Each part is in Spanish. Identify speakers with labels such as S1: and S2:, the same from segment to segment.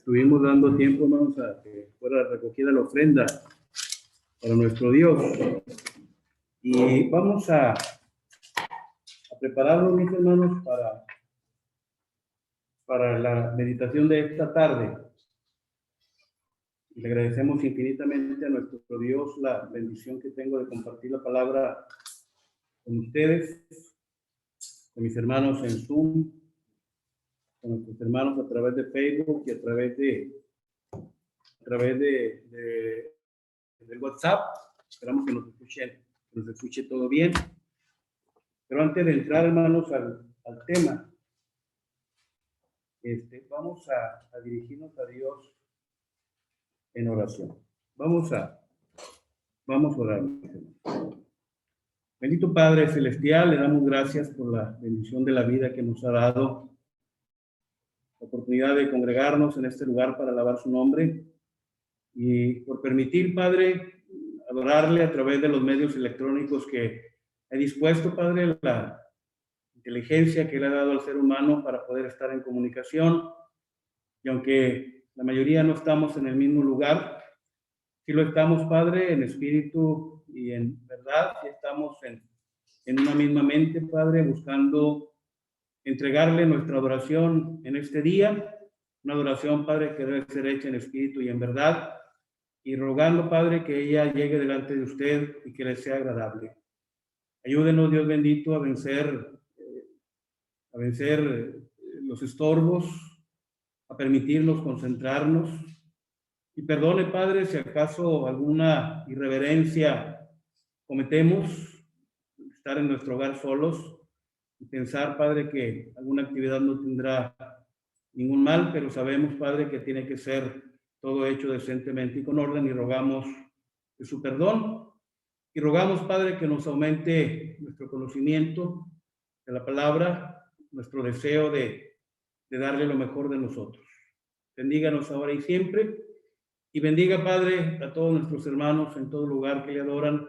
S1: estuvimos dando tiempo, hermanos, a que fuera recogida la ofrenda para nuestro Dios. Y vamos a prepararnos, mis hermanos, para la meditación de esta tarde. Y le agradecemos infinitamente a nuestro Dios la bendición que tengo de compartir la palabra con ustedes, con mis hermanos en Zoom, con nuestros hermanos a través de Facebook y a través del WhatsApp. Esperamos que nos escuche todo bien. Pero antes de entrar, hermanos, al tema, vamos a dirigirnos a Dios en oración. Vamos a orar. Bendito Padre Celestial, le damos gracias por la bendición de la vida que nos ha dado, la oportunidad de congregarnos en este lugar para alabar su nombre y por permitir, Padre, adorarle a través de los medios electrónicos que he dispuesto, Padre, la inteligencia que le ha dado al ser humano para poder estar en comunicación. Y aunque la mayoría no estamos en el mismo lugar, sí lo estamos, Padre, en espíritu y en verdad, sí estamos en una misma mente, Padre, buscando entregarle nuestra adoración en este día, una adoración, Padre, que debe ser hecha en espíritu y en verdad, y rogando, Padre, que ella llegue delante de usted y que le sea agradable. Ayúdenos, Dios bendito, a vencer los estorbos, a permitirnos concentrarnos. Y perdone, Padre, si acaso alguna irreverencia cometemos, estar en nuestro hogar solos y pensar, Padre, que alguna actividad no tendrá ningún mal, pero sabemos, Padre, que tiene que ser todo hecho decentemente y con orden, y rogamos de su perdón. Y rogamos, Padre, que nos aumente nuestro conocimiento de la palabra, nuestro deseo de darle lo mejor de nosotros. Bendíganos ahora y siempre. Y bendiga, Padre, a todos nuestros hermanos en todo lugar que le adoran.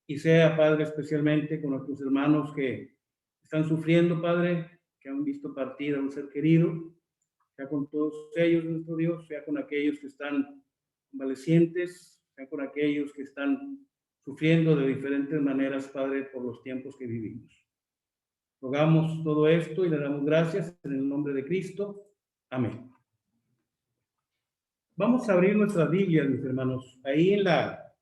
S1: Y sea, Padre, especialmente con nuestros hermanos que están sufriendo, Padre, que han visto partir a un ser querido. Sea con todos ellos, nuestro Dios, sea con aquellos que están convalecientes, sea con aquellos que están sufriendo de diferentes maneras, Padre, por los tiempos que vivimos. Rogamos todo esto y le damos gracias en el nombre de Cristo. Amén. Vamos a abrir nuestras Biblias, mis hermanos, ahí en la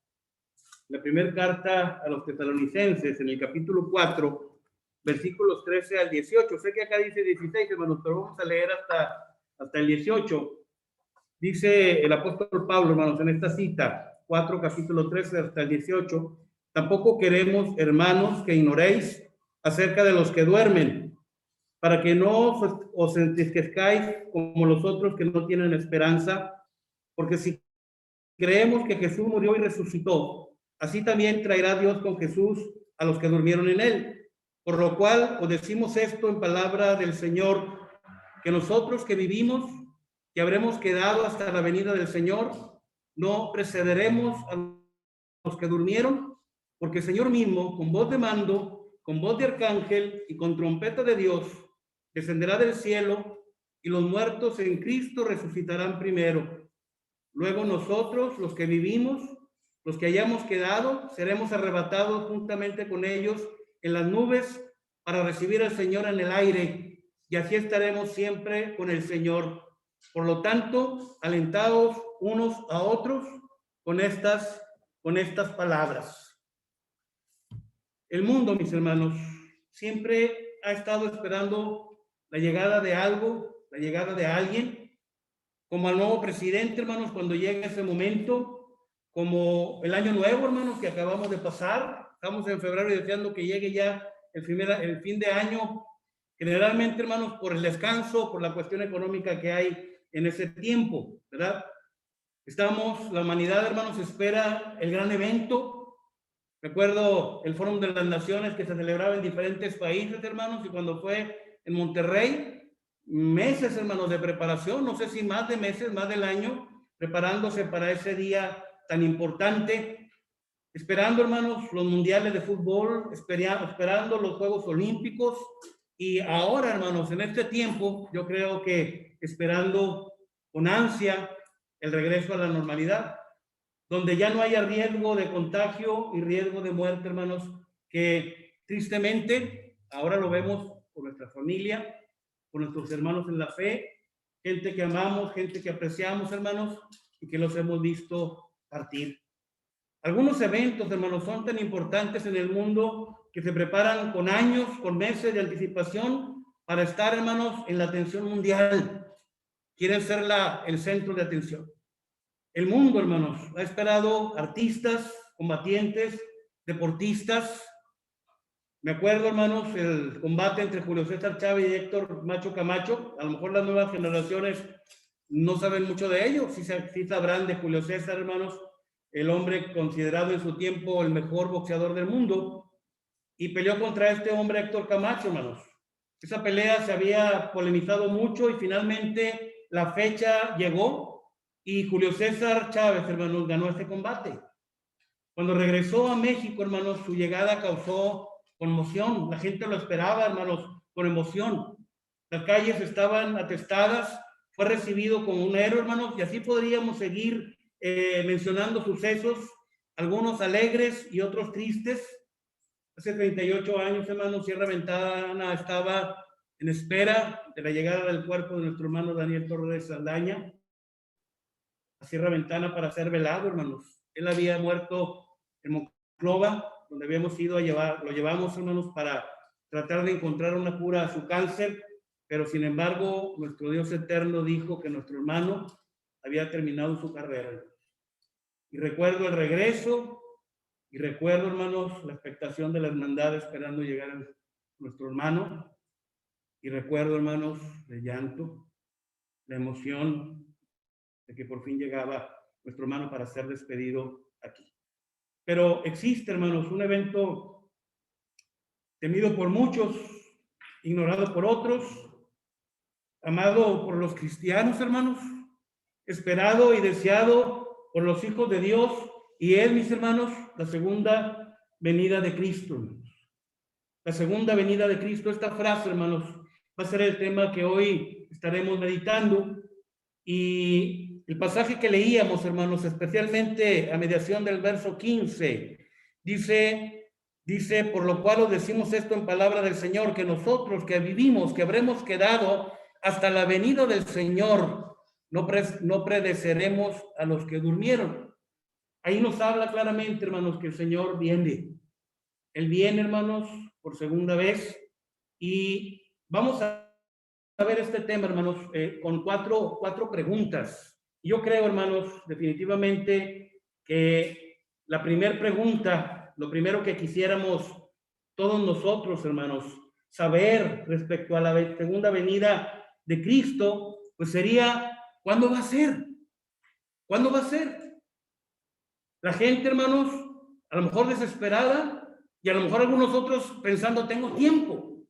S1: primera carta a los tesalonicenses, en el capítulo 4, versículos 13 al 18. Sé que acá dice 16, hermanos, pero vamos a leer hasta el 18. Dice el apóstol Pablo, hermanos, en esta cita, 4, capítulo 13 hasta el 18, tampoco queremos, hermanos, que ignoréis acerca de los que duermen, para que no os entristezcáis como los otros que no tienen esperanza, porque si creemos que Jesús murió y resucitó, así también traerá Dios con Jesús a los que durmieron en él. Por lo cual os decimos esto en palabra del Señor, que nosotros que vivimos, que habremos quedado hasta la venida del Señor, no precederemos a los que durmieron, porque el Señor mismo, con voz de mando, con voz de arcángel y con trompeta de Dios, descenderá del cielo, y los muertos en Cristo resucitarán primero. Luego nosotros, los que vivimos, los que hayamos quedado, seremos arrebatados juntamente con ellos en las nubes para recibir al Señor en el aire, y así estaremos siempre con el Señor. Por lo tanto, alentados unos a otros con estas palabras. El mundo, mis hermanos, siempre ha estado esperando la llegada de algo, la llegada de alguien, como al nuevo presidente, hermanos, cuando llegue ese momento, como el año nuevo, hermanos, que acabamos de pasar. Estamos en febrero y deseando que llegue ya el fin de año, generalmente, hermanos, por el descanso, por la cuestión económica que hay en ese tiempo, ¿verdad? La humanidad, hermanos, espera el gran evento. Recuerdo el Fórum de las Naciones que se celebraba en diferentes países, hermanos, y cuando fue en Monterrey, meses, hermanos, de preparación, no sé si más de meses, más del año, preparándose para ese día tan importante, esperando, hermanos, los mundiales de fútbol, esperando los Juegos Olímpicos, y ahora, hermanos, en este tiempo, yo creo que esperando con ansia el regreso a la normalidad, donde ya no haya riesgo de contagio y riesgo de muerte, hermanos, que tristemente ahora lo vemos con nuestra familia, con nuestros hermanos en la fe, gente que amamos, gente que apreciamos, hermanos, y que los hemos visto partir. Algunos eventos, hermanos, son tan importantes en el mundo que se preparan con años, con meses de anticipación para estar, hermanos, en la atención mundial. Quieren ser el centro de atención. El mundo, hermanos, ha esperado artistas, combatientes, deportistas. Me acuerdo, hermanos, el combate entre Julio César Chávez y Héctor Macho Camacho. A lo mejor las nuevas generaciones no saben mucho de ello. Sí sabrán de Julio César, hermanos, el hombre considerado en su tiempo el mejor boxeador del mundo, y peleó contra este hombre Héctor Camacho, hermanos. Esa pelea se había polemizado mucho y finalmente la fecha llegó y Julio César Chávez, hermanos, ganó este combate. Cuando regresó a México, hermanos, su llegada causó conmoción. La gente lo esperaba, hermanos, con emoción. Las calles estaban atestadas, fue recibido como un héroe, hermanos, y así podríamos seguir mencionando sucesos, algunos alegres y otros tristes. Hace 38 años, hermanos, Sierra Ventana estaba en espera de la llegada del cuerpo de nuestro hermano Daniel Torres Saldaña a Sierra Ventana para ser velado, hermanos. Él había muerto en Monclova, donde habíamos ido a lo llevamos, hermanos, para tratar de encontrar una cura a su cáncer, pero sin embargo, nuestro Dios eterno dijo que nuestro hermano había terminado su carrera. Y recuerdo el regreso, y recuerdo, hermanos, la expectación de la hermandad esperando llegar a nuestro hermano, y recuerdo, hermanos, el llanto, la emoción de que por fin llegaba nuestro hermano para ser despedido aquí. Pero existe, hermanos, un evento temido por muchos, ignorado por otros, amado por los cristianos, hermanos, esperado y deseado por los hijos de Dios, y es, mis hermanos, la segunda venida de Cristo, hermanos. La segunda venida de Cristo. Esta frase, hermanos, va a ser el tema que hoy estaremos meditando, y el pasaje que leíamos, hermanos, especialmente a mediación del verso 15, dice, por lo cual os decimos esto en palabra del Señor, que nosotros que vivimos, que habremos quedado hasta la venida del Señor, no predeceremos a los que durmieron. Ahí nos habla claramente, hermanos, que el Señor viene. Él viene, hermanos, por segunda vez, y vamos a ver este tema, hermanos, con cuatro preguntas. Yo creo, hermanos, definitivamente que la primera pregunta, lo primero que quisiéramos todos nosotros, hermanos, saber respecto a la segunda venida de Cristo, pues sería, ¿cuándo va a ser? ¿Cuándo va a ser? La gente, hermanos, a lo mejor desesperada, y a lo mejor algunos otros pensando, tengo tiempo.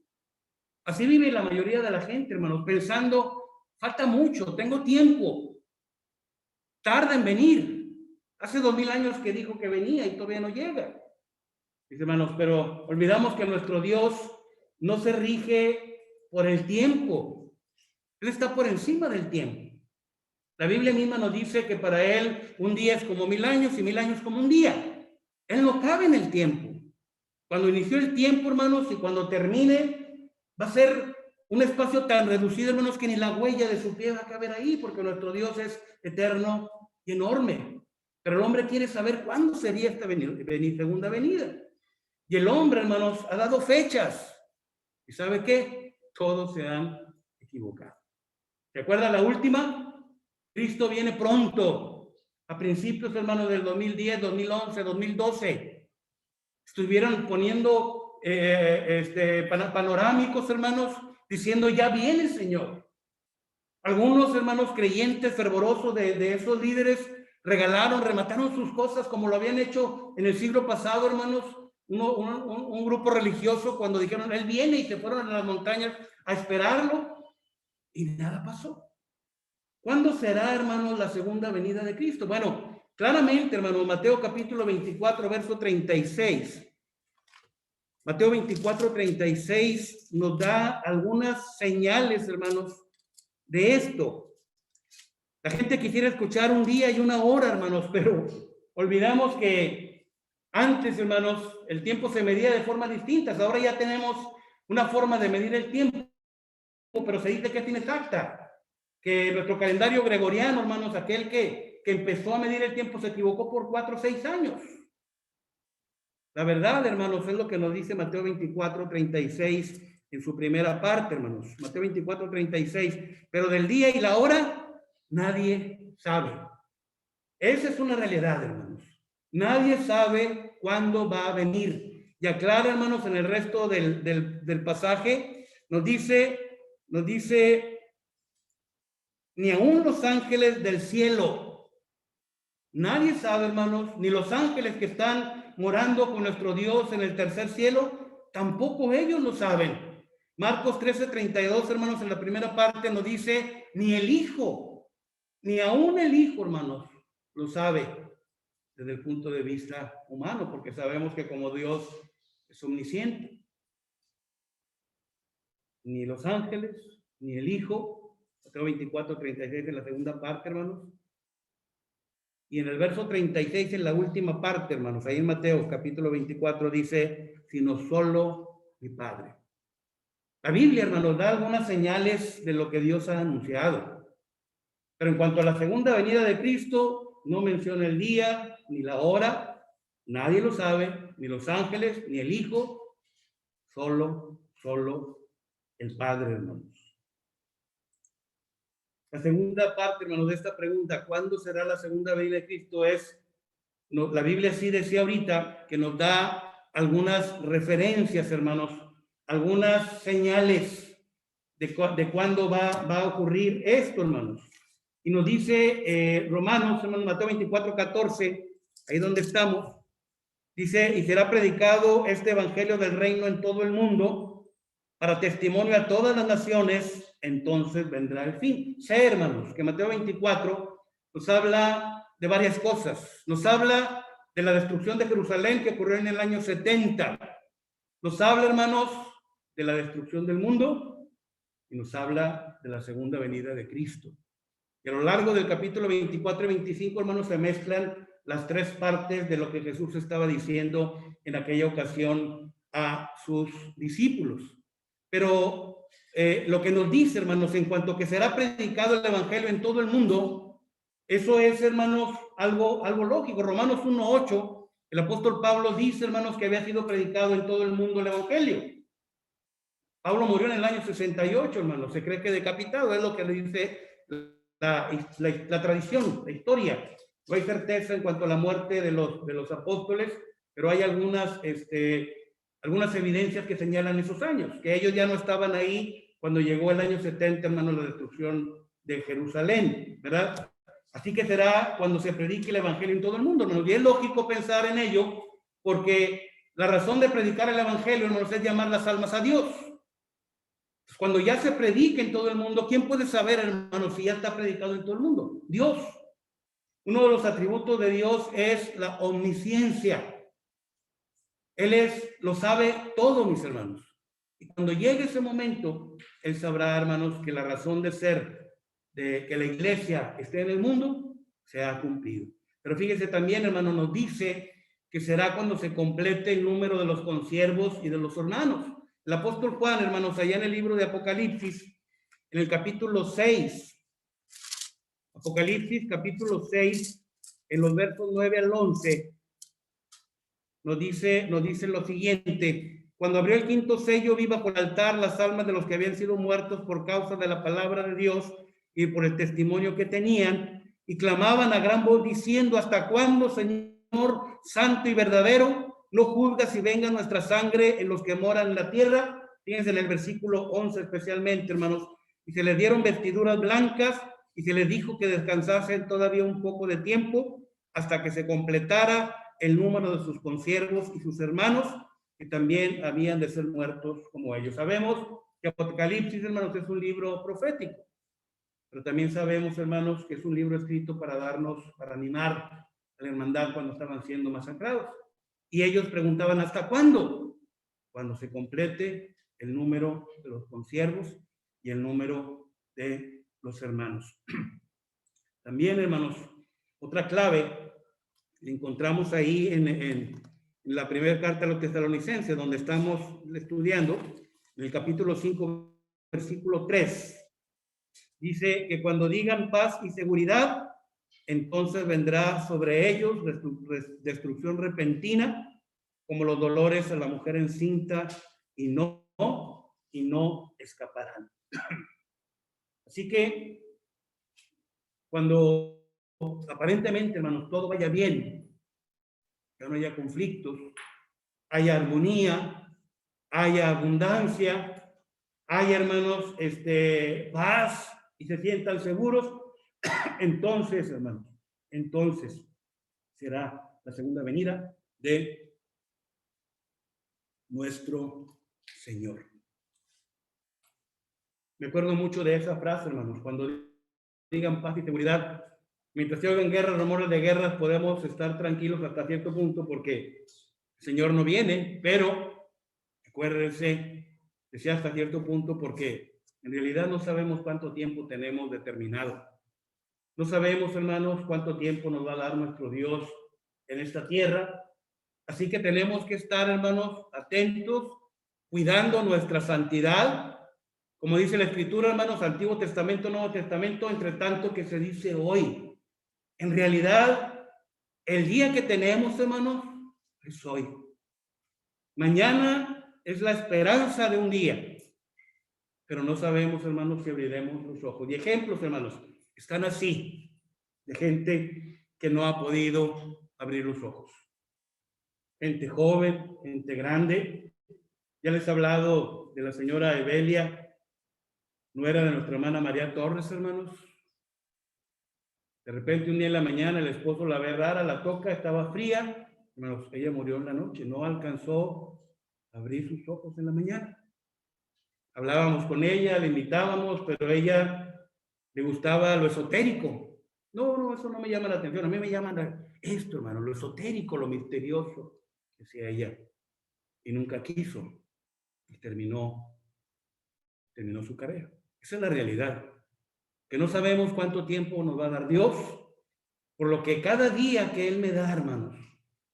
S1: Así vive la mayoría de la gente, hermanos, pensando, falta mucho, tengo tiempo, tarda en venir. Hace 2000 años que dijo que venía y todavía no llega. Dice, hermanos, pero olvidamos que nuestro Dios no se rige por el tiempo. Él está por encima del tiempo. La Biblia misma nos dice que para Él un día es como 1000 años y 1000 años como un día. Él no cabe en el tiempo. Cuando inició el tiempo, hermanos, y cuando termine, va a ser un espacio tan reducido, hermanos, que ni la huella de su pie va a caber ahí, porque nuestro Dios es eterno y enorme. Pero el hombre quiere saber cuándo sería esta segunda venida. Y el hombre, hermanos, ha dado fechas. ¿Y sabe qué? Todos se han equivocado. ¿Se acuerda la última? Cristo viene pronto. A principios, hermanos, del 2010, 2011, 2012. Estuvieron poniendo panorámicos, hermanos, diciendo, ya viene el Señor. Algunos, hermanos, creyentes fervorosos de esos líderes remataron sus cosas como lo habían hecho en el siglo pasado, hermanos. Un grupo religioso, cuando dijeron, Él viene, y se fueron a las montañas a esperarlo, y nada pasó. ¿Cuándo será, hermanos, la segunda venida de Cristo? Bueno, claramente, hermanos, Mateo capítulo 24, verso 36. Mateo 24, 36 nos da algunas señales, hermanos, de esto. La gente quisiera escuchar un día y una hora, hermanos, pero olvidamos que antes, hermanos, el tiempo se medía de formas distintas. Ahora ya tenemos una forma de medir el tiempo, pero se dice que es inexacta. Que nuestro calendario gregoriano, hermanos, aquel que empezó a medir el tiempo se equivocó por 4 o 6 años. La verdad, hermanos, es lo que nos dice Mateo 24:36 en su primera parte, hermanos. Mateo 24:36. Pero del día y la hora, nadie sabe. Esa es una realidad, hermanos. Nadie sabe cuándo va a venir. Y aclara, hermanos, en el resto del pasaje, nos dice, ni aún los ángeles del cielo. Nadie sabe, hermanos, ni los ángeles que están morando con nuestro Dios en el tercer cielo, tampoco ellos lo saben. Marcos 13:32, hermanos, en la primera parte nos dice, ni el Hijo, ni aún el Hijo, hermanos, lo sabe desde el punto de vista humano, porque sabemos que como Dios es omnisciente. Ni los ángeles, ni el Hijo. Mateo 24:36 en la segunda parte, hermanos. Y en el verso 36, en la última parte, hermanos, ahí en Mateo capítulo 24 dice, sino solo mi Padre. La Biblia, hermanos, da algunas señales de lo que Dios ha anunciado. Pero en cuanto a la segunda venida de Cristo, no menciona el día ni la hora. Nadie lo sabe, ni los ángeles, ni el Hijo. Solo el Padre, hermanos. La segunda parte, hermanos, de esta pregunta, ¿cuándo será la segunda venida de Cristo? La Biblia sí decía ahorita que nos da algunas referencias, hermanos, algunas señales de cuándo va a ocurrir esto, hermanos. Y nos dice Romanos, hermanos, Mateo 24:14, ahí donde estamos, dice, y será predicado este evangelio del reino en todo el mundo para testimonio a todas las naciones, entonces vendrá el fin. Sé, hermanos, que Mateo 24 nos habla de varias cosas. Nos habla de la destrucción de Jerusalén que ocurrió en el año 70. Nos habla, hermanos, de la destrucción del mundo y nos habla de la segunda venida de Cristo. Y a lo largo del capítulo 24 y 25, hermanos, se mezclan las tres partes de lo que Jesús estaba diciendo en aquella ocasión a sus discípulos. Pero lo que nos dice, hermanos, en cuanto que será predicado el evangelio en todo el mundo, eso es, hermanos, algo lógico. Romanos 1:8, el apóstol Pablo dice, hermanos, que había sido predicado en todo el mundo el evangelio. Pablo murió en el año 68, hermanos, se cree que decapitado, es lo que le dice la tradición, la historia. No hay certeza en cuanto a la muerte de los apóstoles, pero hay algunas evidencias que señalan esos años, que ellos ya no estaban ahí cuando llegó el año 70, hermanos, la destrucción de Jerusalén, ¿verdad? Así que será cuando se predique el evangelio en todo el mundo, hermanos. Y es lógico pensar en ello, porque la razón de predicar el evangelio, hermanos, es llamar las almas a Dios. Cuando ya se predica en todo el mundo, ¿quién puede saber, hermanos, si ya está predicado en todo el mundo? Dios. Uno de los atributos de Dios es la omnisciencia. Él lo sabe todo, mis hermanos. Y cuando llegue ese momento, Él sabrá, hermanos, que la razón de ser de que la iglesia esté en el mundo se ha cumplido. Pero fíjese también, hermano, nos dice que será cuando se complete el número de los consiervos y de los hermanos. El apóstol Juan, hermanos, allá en el libro de Apocalipsis, en el capítulo 6, Apocalipsis capítulo 6, en los versos 9 al 11, nos dice lo siguiente: cuando abrió el quinto sello, vi bajo el altar las almas de los que habían sido muertos por causa de la palabra de Dios y por el testimonio que tenían, y clamaban a gran voz diciendo: ¿hasta cuándo, Señor santo y verdadero, no juzgas y venga nuestra sangre en los que moran en la tierra? Fíjense en el versículo 11 especialmente, hermanos. Y se les dieron vestiduras blancas y se les dijo que descansasen todavía un poco de tiempo hasta que se completara el número de sus consiervos y sus hermanos, que también habían de ser muertos como ellos. Sabemos que Apocalipsis, hermanos, es un libro profético, pero también sabemos, hermanos, que es un libro escrito para animar a la hermandad cuando estaban siendo masacrados. Y ellos preguntaban: ¿hasta cuándo? Cuando se complete el número de los consiervos y el número de los hermanos. También, hermanos, otra clave la encontramos ahí en la primera carta a los tesalonicenses, donde estamos estudiando, en el capítulo 5, versículo 3. Dice que cuando digan paz y seguridad, entonces vendrá sobre ellos destrucción repentina, como los dolores a la mujer encinta, y no escaparán. Así que cuando aparentemente, hermanos, todo vaya bien, que no haya conflictos, haya armonía, haya abundancia, haya, hermanos, paz y se sientan seguros, entonces, hermanos, entonces será la segunda venida de nuestro Señor. Me acuerdo mucho de esa frase, hermanos, cuando digan paz y seguridad. Mientras se oigan guerras, rumores de guerras, podemos estar tranquilos hasta cierto punto porque el Señor no viene, pero acuérdense que sea hasta cierto punto porque en realidad no sabemos cuánto tiempo tenemos determinado. No sabemos, hermanos, cuánto tiempo nos va a dar nuestro Dios en esta tierra. Así que tenemos que estar, hermanos, atentos, cuidando nuestra santidad. Como dice la Escritura, hermanos, Antiguo Testamento, Nuevo Testamento, entre tanto que se dice hoy. En realidad, el día que tenemos, hermanos, es hoy. Mañana es la esperanza de un día, pero no sabemos, hermanos, si abriremos los ojos. Y ejemplos, hermanos, están así, de gente que no ha podido abrir los ojos. Gente joven, gente grande. Ya les he hablado de la señora Evelia, nuera de nuestra hermana María Torres, hermanos. De repente un día en la mañana el esposo la ve rara, la toca, estaba fría. Hermanos, ella murió en la noche, no alcanzó a abrir sus ojos en la mañana. Hablábamos con ella, le invitábamos, pero ella le gustaba lo esotérico. No, eso no me llama la atención. A mí me llama esto, hermano, lo esotérico, lo misterioso, decía ella. Y nunca quiso. Y terminó su carrera. Esa es la realidad. Que no sabemos cuánto tiempo nos va a dar Dios, por lo que cada día que Él me da, hermanos,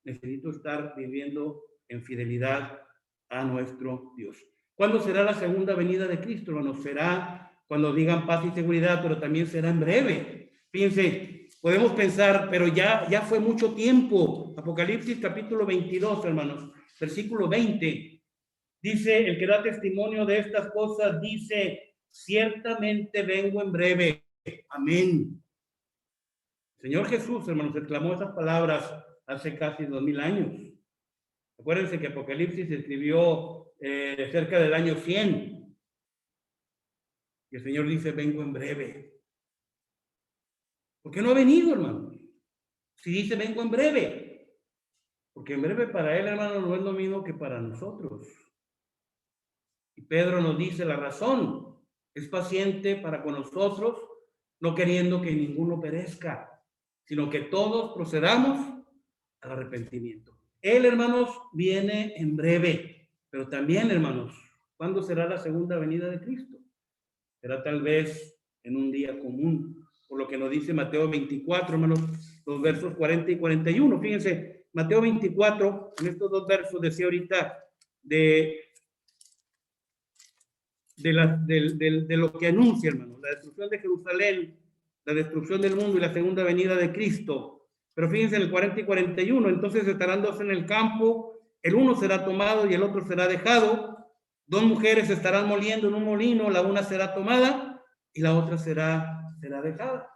S1: necesito estar viviendo en fidelidad a nuestro Dios. ¿Cuándo será la segunda venida de Cristo, hermanos? Será cuando digan paz y seguridad, pero también será en breve. Fíjense, podemos pensar, pero ya fue mucho tiempo. Apocalipsis capítulo 22, hermanos, versículo 20. Dice, el que da testimonio de estas cosas, dice, ciertamente vengo en breve. Amén. El Señor Jesús, hermanos, exclamó esas palabras hace casi 2000 años. Acuérdense que Apocalipsis se escribió cerca del año 100. Y el Señor dice, vengo en breve. ¿Por qué no ha venido, hermano? Si dice, vengo en breve. Porque en breve para Él, hermano, no es lo mismo que para nosotros. Y Pedro nos dice la razón. Es paciente para con nosotros, no queriendo que ninguno perezca, sino que todos procedamos al arrepentimiento. Él, hermanos, viene en breve, pero también, hermanos, ¿cuándo será la segunda venida de Cristo? Será tal vez en un día común, por lo que nos dice Mateo 24, hermanos, los versos 40 y 41. Fíjense, Mateo 24, en estos dos versos decía ahorita de lo que anuncia, hermanos, la destrucción de Jerusalén, la destrucción del mundo y la segunda venida de Cristo. Pero fíjense en el 40 y 41, entonces estarán dos en el campo, el uno será tomado y el otro será dejado, dos mujeres estarán moliendo en un molino, la una será tomada y la otra será dejada.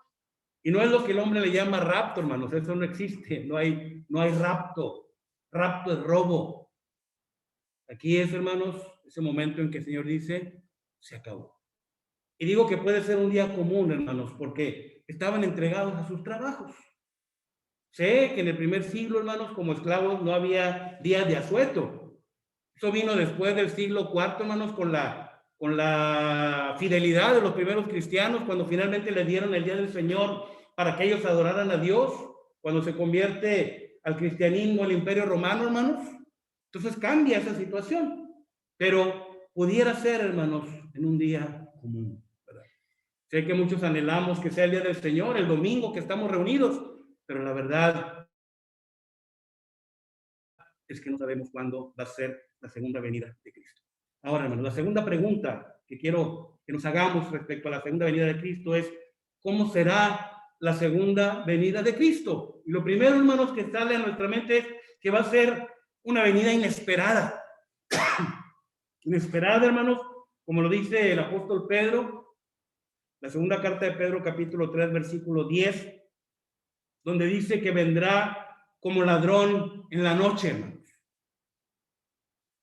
S1: Y no es lo que el hombre le llama rapto, hermanos, eso no existe, no hay rapto es robo. Aquí es, hermanos, ese momento en que el Señor dice, se acabó. Y digo que puede ser un día común, hermanos, porque estaban entregados a sus trabajos. Sé que en el primer siglo, hermanos, como esclavos no había días de asueto. Eso vino después del siglo IV, hermanos, con la fidelidad de los primeros cristianos, cuando finalmente les dieron el día del Señor para que ellos adoraran a Dios, cuando se convierte al cristianismo el imperio romano, hermanos. Entonces cambia esa situación, pero pudiera ser, hermanos, en un día común, ¿verdad? Sé que muchos anhelamos que sea el día del Señor, el domingo que estamos reunidos, pero la verdad es que no sabemos cuándo va a ser la segunda venida de Cristo. Ahora, hermanos, la segunda pregunta que quiero que nos hagamos respecto a la segunda venida de Cristo es, ¿cómo será la segunda venida de Cristo? Y lo primero, hermanos, que sale a nuestra mente es que va a ser una venida inesperada. Inesperada, hermanos, como lo dice el apóstol Pedro, la segunda carta de Pedro, capítulo 3, versículo 10, donde dice que vendrá como ladrón en la noche, hermanos.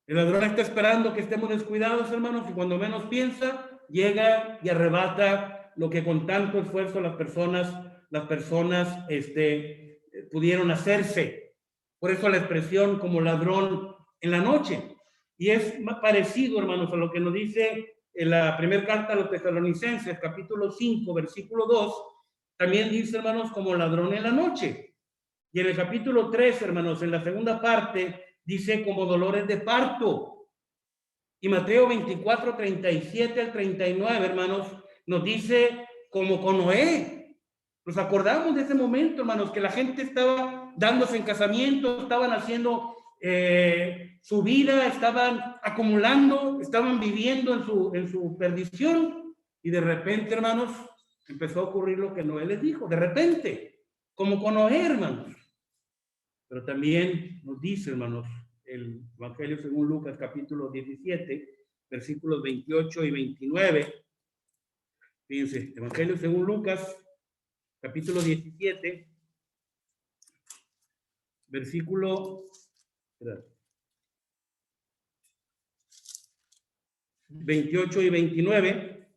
S1: El ladrón está esperando que estemos descuidados, hermanos, y cuando menos piensa, llega y arrebata lo que con tanto esfuerzo las personas pudieron hacerse. Por eso la expresión como ladrón en la noche. Y es parecido, hermanos, a lo que nos dice en la primera carta a los Tesalonicenses, capítulo 5, versículo 2, también dice, hermanos, como ladrón en la noche. Y en el capítulo 3, hermanos, en la segunda parte, dice como dolores de parto. Y Mateo 24, 37 al 39, hermanos, nos dice como con Noé. Nos acordamos de ese momento, hermanos, que la gente estaba dándose en casamiento, estaban haciendo su vida, estaban acumulando, estaban viviendo en su perdición. Y de repente, hermanos, empezó a ocurrir lo que Noé les dijo. De repente, como con Noé, hermanos. Pero también nos dice, hermanos, el Evangelio según Lucas, capítulo 17, versículos 28 y 29. Fíjense, Evangelio según Lucas, capítulo 17, versículo 28 y 29.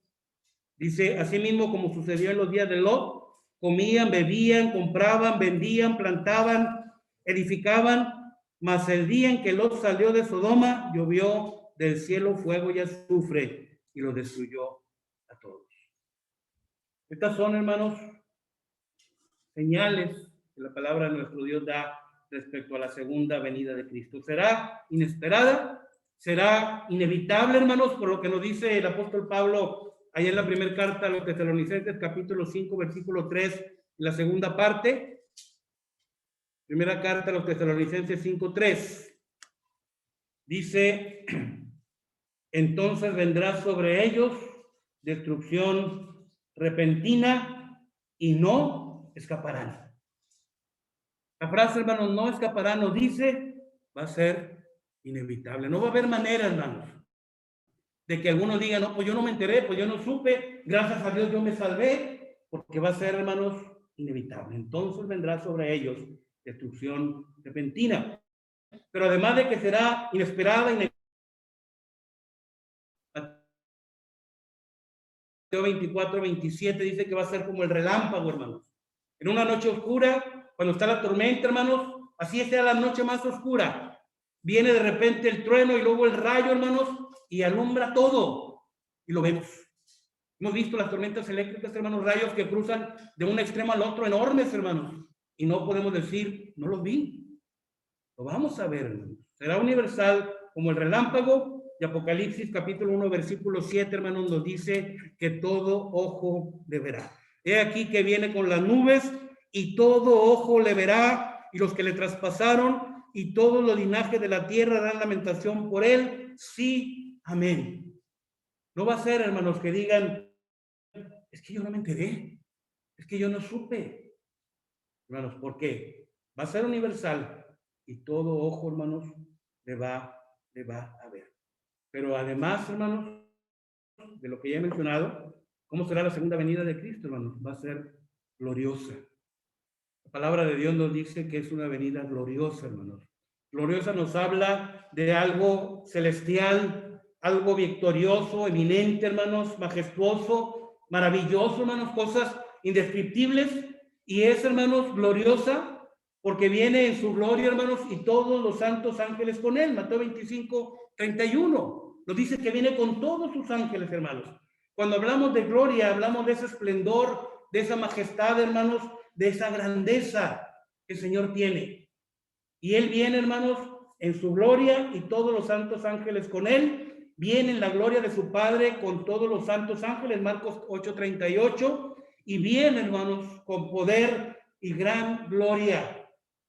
S1: Dice, asimismo como sucedió en los días de Lot, comían, bebían, compraban, vendían, plantaban, edificaban, mas el día en que Lot salió de Sodoma, llovió del cielo fuego y azufre y lo destruyó a todos. Estas son, hermanos, señales que la palabra de nuestro Dios da respecto a la segunda venida de Cristo. ¿Será inesperada? ¿Será inevitable, hermanos? Por lo que nos dice el apóstol Pablo allá en la primera carta a los Tesalonicenses, capítulo 5, versículo 3, la segunda parte. Primera carta a los Tesalonicenses 5:3. Dice, entonces vendrá sobre ellos destrucción repentina y no escaparán. La frase, hermanos, no escaparán, nos dice, va a ser inevitable. No va a haber manera, hermanos, de que algunos digan, no, pues yo no me enteré, pues yo no supe, gracias a Dios yo me salvé, porque va a ser, hermanos, inevitable. Entonces vendrá sobre ellos destrucción repentina. Pero además de que será inesperada, Mateo 24, 27 dice que va a ser como el relámpago, hermanos. En una noche oscura, cuando está la tormenta, hermanos, así sea la noche más oscura, viene de repente el trueno y luego el rayo, hermanos, y alumbra todo. Y lo vemos. Hemos visto las tormentas eléctricas, hermanos, rayos que cruzan de un extremo al otro, enormes, hermanos. Y no podemos decir, no los vi. Lo vamos a ver, hermanos. Será universal como el relámpago. Y Apocalipsis capítulo 1, versículo 7, hermanos, nos dice que todo ojo le verá. He aquí que viene con las nubes y todo ojo le verá, y los que le traspasaron y todos los linajes de la tierra dan lamentación por él. Sí, amén. No va a ser, hermanos, que digan, es que yo no me enteré, es que yo no supe. Hermanos, ¿por qué? Va a ser universal y todo ojo, hermanos, le va a ver. Pero además, hermanos, de lo que ya he mencionado, ¿cómo será la segunda venida de Cristo, hermanos? Va a ser gloriosa. La palabra de Dios nos dice que es una venida gloriosa, hermanos. Gloriosa nos habla de algo celestial, algo victorioso, eminente, hermanos, majestuoso, maravilloso, hermanos, cosas indescriptibles. Y es, hermanos, gloriosa porque viene en su gloria, hermanos, y todos los santos ángeles con él. Mateo 25, 31. Nos dice que viene con todos sus ángeles, hermanos. Cuando hablamos de gloria, hablamos de ese esplendor, de esa majestad, hermanos, de esa grandeza que el Señor tiene. Y Él viene, hermanos, en su gloria y todos los santos ángeles con Él. viene en la gloria de su Padre con todos los santos ángeles, Marcos 8:38, y viene, hermanos, con poder y gran gloria.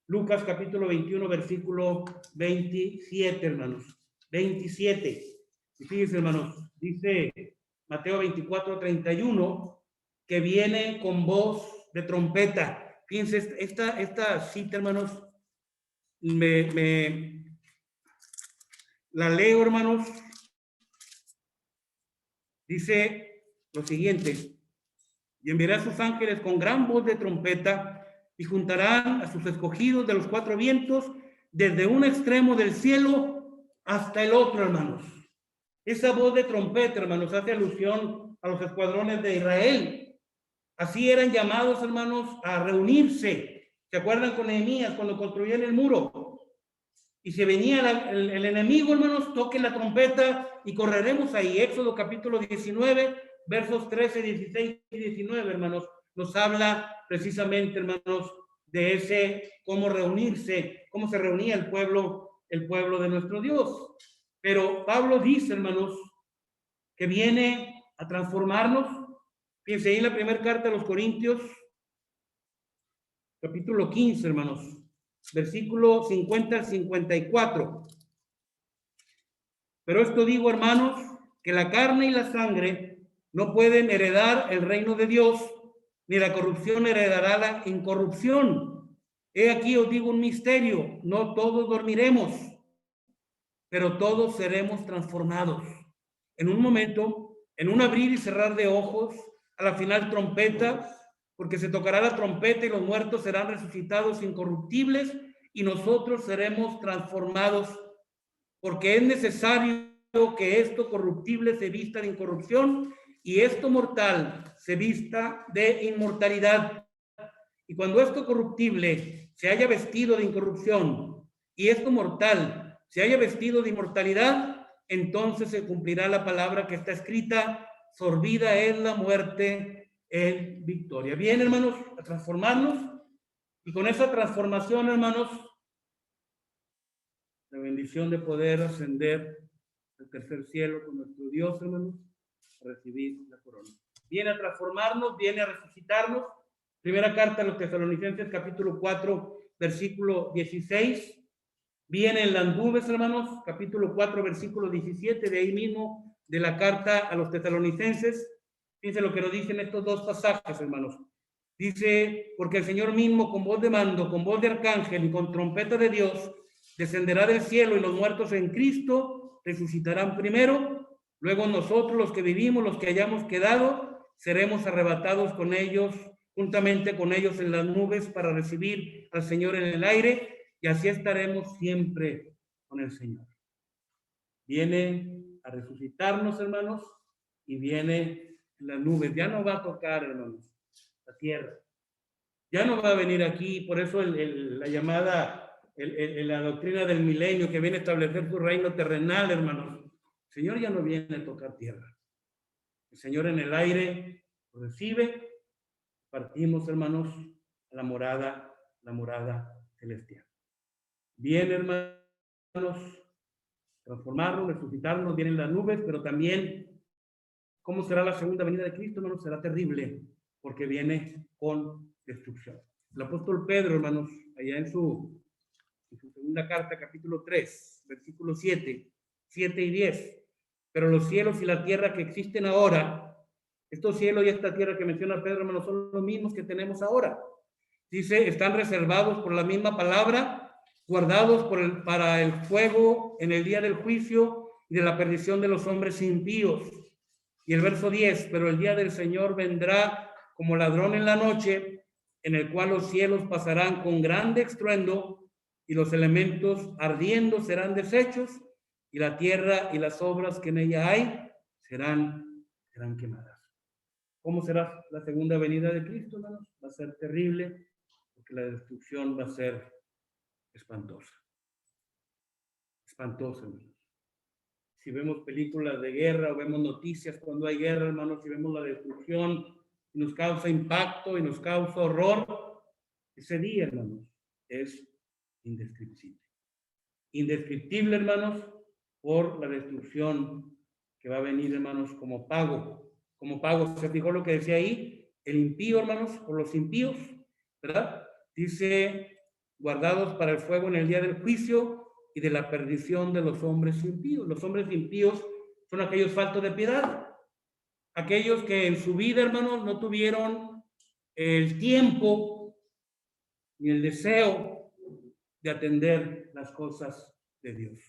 S1: Lucas capítulo 21, versículo 27, hermanos. 27. Y fíjense, hermanos, dice Mateo 24:31, que viene con voz de trompeta. Fíjense, esta cita, hermanos, la leo, hermanos. Dice lo siguiente: y enviará a sus ángeles con gran voz de trompeta, y juntarán a sus escogidos de los cuatro vientos, desde un extremo del cielo hasta el otro, hermanos. Esa voz de trompeta, hermanos, hace alusión a los escuadrones de Israel. Así eran llamados, hermanos, a reunirse. ¿Se acuerdan con Nehemías cuando construían el muro? Y si venía el enemigo, hermanos, toquen la trompeta y correremos ahí. Éxodo capítulo 19, versos 13, 16 y 19, hermanos, nos habla precisamente, hermanos, de ese cómo reunirse, cómo se reunía el pueblo de nuestro Dios. Pero Pablo dice, hermanos, que viene a transformarnos. Fíjense ahí en la primera carta a los Corintios, capítulo 15, hermanos, versículo 50 al 54. Pero esto digo, hermanos, que la carne y la sangre no pueden heredar el reino de Dios, ni la corrupción heredará la incorrupción. He aquí os digo un misterio: no todos dormiremos, pero todos seremos transformados. En un momento, en un abrir y cerrar de ojos, a la final trompeta, porque se tocará la trompeta y los muertos serán resucitados incorruptibles y nosotros seremos transformados, porque es necesario que esto corruptible se vista de incorrupción y esto mortal se vista de inmortalidad. Y cuando esto corruptible se haya vestido de incorrupción y esto mortal se haya vestido de inmortalidad, entonces se cumplirá la palabra que está escrita: sorbida es la muerte en victoria. Bien, hermanos, a transformarnos, y con esa transformación, hermanos, la bendición de poder ascender al tercer cielo con nuestro Dios, hermanos, a recibir la corona. Viene a transformarnos, viene a resucitarnos. Primera carta a los Tesalonicenses, capítulo 4, versículo 16. Vienen las nubes, hermanos, capítulo 4, versículo 17, de ahí mismo, de la carta a los Tesalonicenses. Fíjense lo que nos dicen estos dos pasajes, hermanos. Dice: porque el Señor mismo, con voz de mando, con voz de arcángel y con trompeta de Dios, descenderá del cielo, y los muertos en Cristo resucitarán primero. Luego nosotros, los que vivimos, los que hayamos quedado, seremos arrebatados con ellos, juntamente con ellos en las nubes, para recibir al Señor en el aire, y así estaremos siempre con el Señor. Viene a resucitarnos, hermanos, y viene en las nubes. Ya no va a tocar, hermanos, la tierra. Ya no va a venir aquí. Por eso la llamada, la doctrina del milenio, que viene a establecer su reino terrenal, hermanos. El Señor ya no viene a tocar tierra. El Señor en el aire lo recibe. Partimos, hermanos, a la morada celestial. Bien, hermanos, transformarnos, resucitarnos, vienen las nubes, pero también, ¿cómo será la segunda venida de Cristo, hermanos? Será terrible, porque viene con destrucción. El apóstol Pedro, hermanos, allá en su segunda carta, capítulo 3, versículos 7 y 10. Pero los cielos y la tierra que existen ahora, estos cielos y esta tierra que menciona Pedro, hermanos, son los mismos que tenemos ahora. Dice: están reservados por la misma palabra, guardados para el fuego en el día del juicio y de la perdición de los hombres impíos. Y el verso 10: pero el día del Señor vendrá como ladrón en la noche, en el cual los cielos pasarán con grande estruendo, y los elementos ardiendo serán deshechos, y la tierra y las obras que en ella hay serán quemadas. ¿Cómo será la segunda venida de Cristo, hermanos? Va a ser terrible, porque la destrucción va a ser espantosa. Espantosa, hermanos. Si vemos películas de guerra o vemos noticias cuando hay guerra, hermanos, si vemos la destrucción, y nos causa impacto y nos causa horror, ese día, hermanos, es indescriptible. Indescriptible, hermanos, por la destrucción que va a venir, hermanos, como pago. Como pago, ¿se fijó lo que decía ahí? El impío, hermanos, por los impíos, ¿verdad? Dice, guardados para el fuego en el día del juicio y de la perdición de los hombres impíos. Los hombres impíos son aquellos faltos de piedad, aquellos que en su vida, hermanos, no tuvieron el tiempo ni el deseo de atender las cosas de Dios.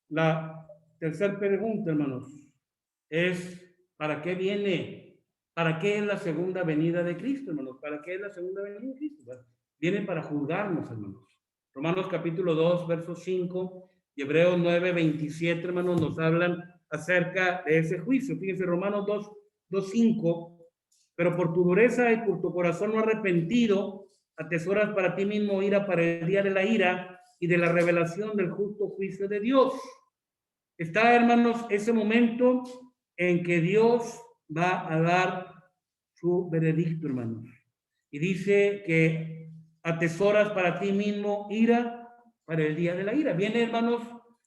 S1: La tercera pregunta, hermanos, es ¿para qué viene? ¿Para qué es la segunda venida de Cristo, hermanos? ¿Para qué es la segunda venida de Cristo? Bueno, viene para juzgarnos, hermanos. Romanos capítulo 2, verso 5 y Hebreos 9, 27, hermanos, nos hablan acerca de ese juicio. Fíjense, Romanos 2, 5, pero por tu dureza y por tu corazón no arrepentido, atesoras para ti mismo ira para el día de la ira y de la revelación del justo juicio de Dios. Está, hermanos, ese momento en que Dios va a dar su veredicto, hermanos. Y dice que atesoras para ti mismo ira para el día de la ira. Viene, hermanos,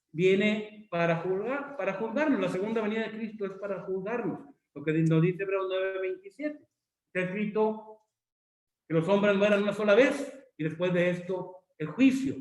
S1: viene para juzgarnos. La segunda venida de Cristo es para juzgarnos. Lo que nos dice Hebreos 9:27. Está escrito que los hombres mueran una sola vez y después de esto el juicio.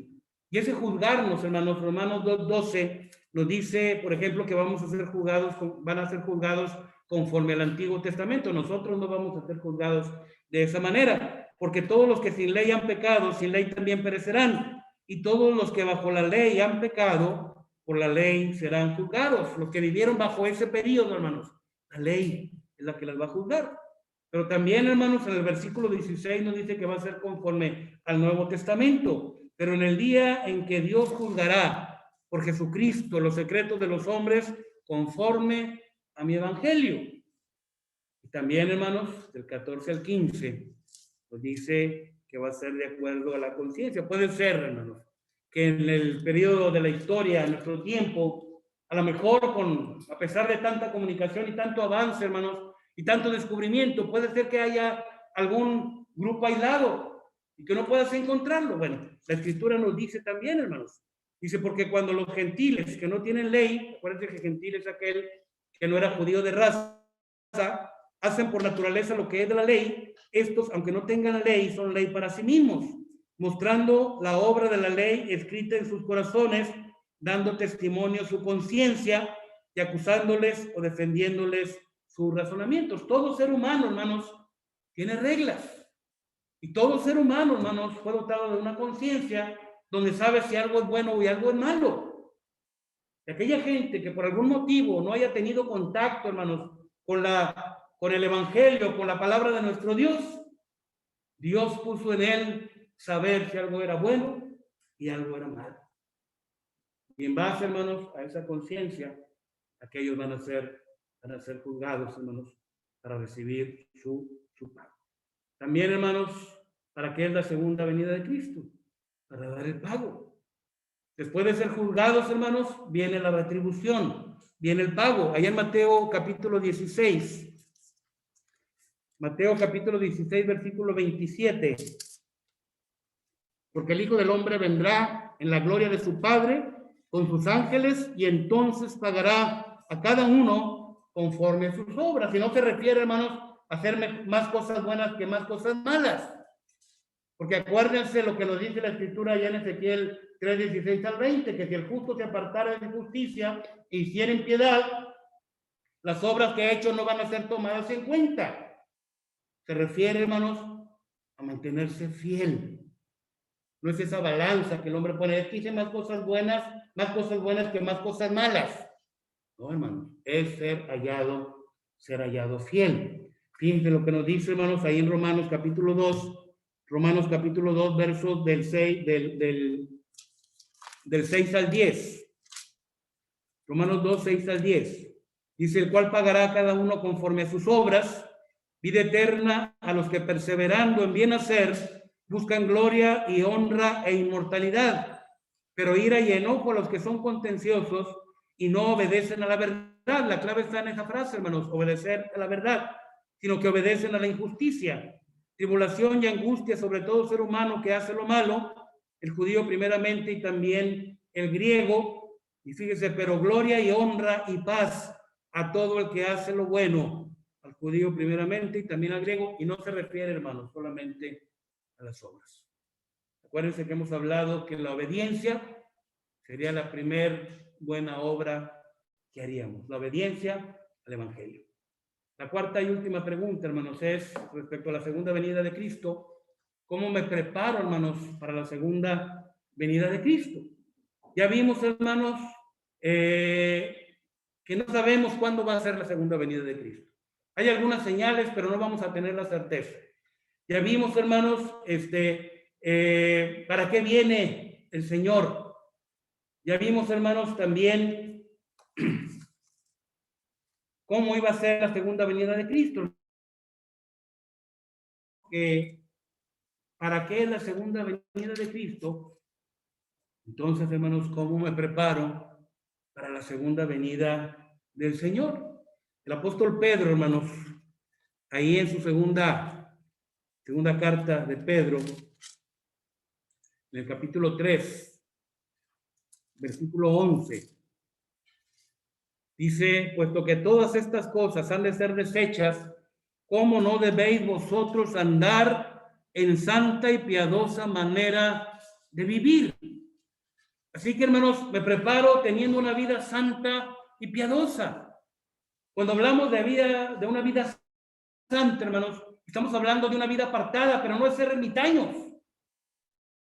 S1: Y ese juzgarnos, hermanos, Romanos 2:12 nos dice, por ejemplo, que vamos a ser juzgados, van a ser juzgados conforme al Antiguo Testamento. Nosotros no vamos a ser juzgados de esa manera, porque todos los que sin ley han pecado, sin ley también perecerán. Y todos los que bajo la ley han pecado, por la ley serán juzgados. Los que vivieron bajo ese periodo, hermanos, la ley es la que las va a juzgar. Pero también, hermanos, en el versículo 16 nos dice que va a ser conforme al Nuevo Testamento. Pero en el día en que Dios juzgará por Jesucristo los secretos de los hombres conforme a mi evangelio. Y también, hermanos, del 14 al 15, nos dice que va a ser de acuerdo a la conciencia. Puede ser, hermanos, que en el periodo de la historia, en nuestro tiempo, a lo mejor a pesar de tanta comunicación y tanto avance, hermanos, y tanto descubrimiento, puede ser que haya algún grupo aislado y que no puedas encontrarlo. Bueno, la Escritura nos dice también, hermanos, dice, porque cuando los gentiles que no tienen ley, acuérdense que gentil es aquel que no era judío de raza, hacen por naturaleza lo que es de la ley, estos, aunque no tengan ley, son ley para sí mismos, mostrando la obra de la ley escrita en sus corazones, dando testimonio a su conciencia y acusándoles o defendiéndoles sus razonamientos. Todo ser humano, hermanos, tiene reglas. Y todo ser humano, hermanos, fue dotado de una conciencia donde sabe si algo es bueno y algo es malo. Y aquella gente que por algún motivo no haya tenido contacto, hermanos, con el evangelio, con la palabra de nuestro Dios, Dios puso en él saber si algo era bueno y algo era malo. Y en base, hermanos, a esa conciencia, aquellos van a ser juzgados, hermanos, para recibir su pago. También, hermanos, ¿para qué es la segunda venida de Cristo? Para dar el pago. Después de ser juzgados, hermanos, viene la retribución, viene el pago. Allá en Mateo capítulo 16, versículo 27. Porque el Hijo del Hombre vendrá en la gloria de su Padre con sus ángeles y entonces pagará a cada uno conforme a sus obras. Y no se refiere, hermanos, a hacer más cosas buenas que más cosas malas. Porque acuérdense lo que nos dice la Escritura allá en Ezequiel 3:16 al 20, que si el justo se apartara de justicia e hiciera impiedad, las obras que ha hecho no van a ser tomadas en cuenta. Se refiere, hermanos, a mantenerse fiel. No es esa balanza que el hombre pone, es que hice más cosas buenas que más cosas malas. No, hermanos, es ser hallado fiel. Fíjense lo que nos dice, hermanos, ahí en Romanos capítulo 2, versos del 6 al 10. Romanos 2, 6 al 10. Dice, el cual pagará a cada uno conforme a sus obras, vida eterna a los que perseverando en bien hacer, buscan gloria y honra e inmortalidad, pero ira y enojo a los que son contenciosos y no obedecen a la verdad. La clave está en esa frase, hermanos, obedecer a la verdad, sino que obedecen a la injusticia. Tribulación y angustia sobre todo ser humano que hace lo malo, el judío primeramente y también el griego, Y fíjese, pero gloria y honra y paz a todo el que hace lo bueno, al judío primeramente y también al griego, y no se refiere, hermanos, solamente a las obras. Acuérdense que hemos hablado que la obediencia sería la primer buena obra que haríamos, la obediencia al Evangelio. La cuarta y última pregunta, hermanos, es respecto a la segunda venida de Cristo. ¿Cómo me preparo, hermanos, para la segunda venida de Cristo? Ya vimos, hermanos, que no sabemos cuándo va a ser la segunda venida de Cristo. Hay algunas señales, pero no vamos a tener la certeza. Ya vimos, hermanos, para qué viene el Señor. Ya vimos, hermanos, también cómo iba a ser la segunda venida de Cristo. ¿Para qué es la segunda venida de Cristo? Entonces, hermanos, ¿cómo me preparo para la segunda venida del Señor? El apóstol Pedro, hermanos, ahí en su segunda carta de Pedro, en el capítulo 3, versículo 11, dice, puesto que todas estas cosas han de ser desechas, ¿cómo no debéis vosotros andar en santa y piadosa manera de vivir? Así que, hermanos, me preparo teniendo una vida santa y piadosa. Cuando hablamos de una vida santa, hermanos, estamos hablando de una vida apartada, pero no es ser ermitaños,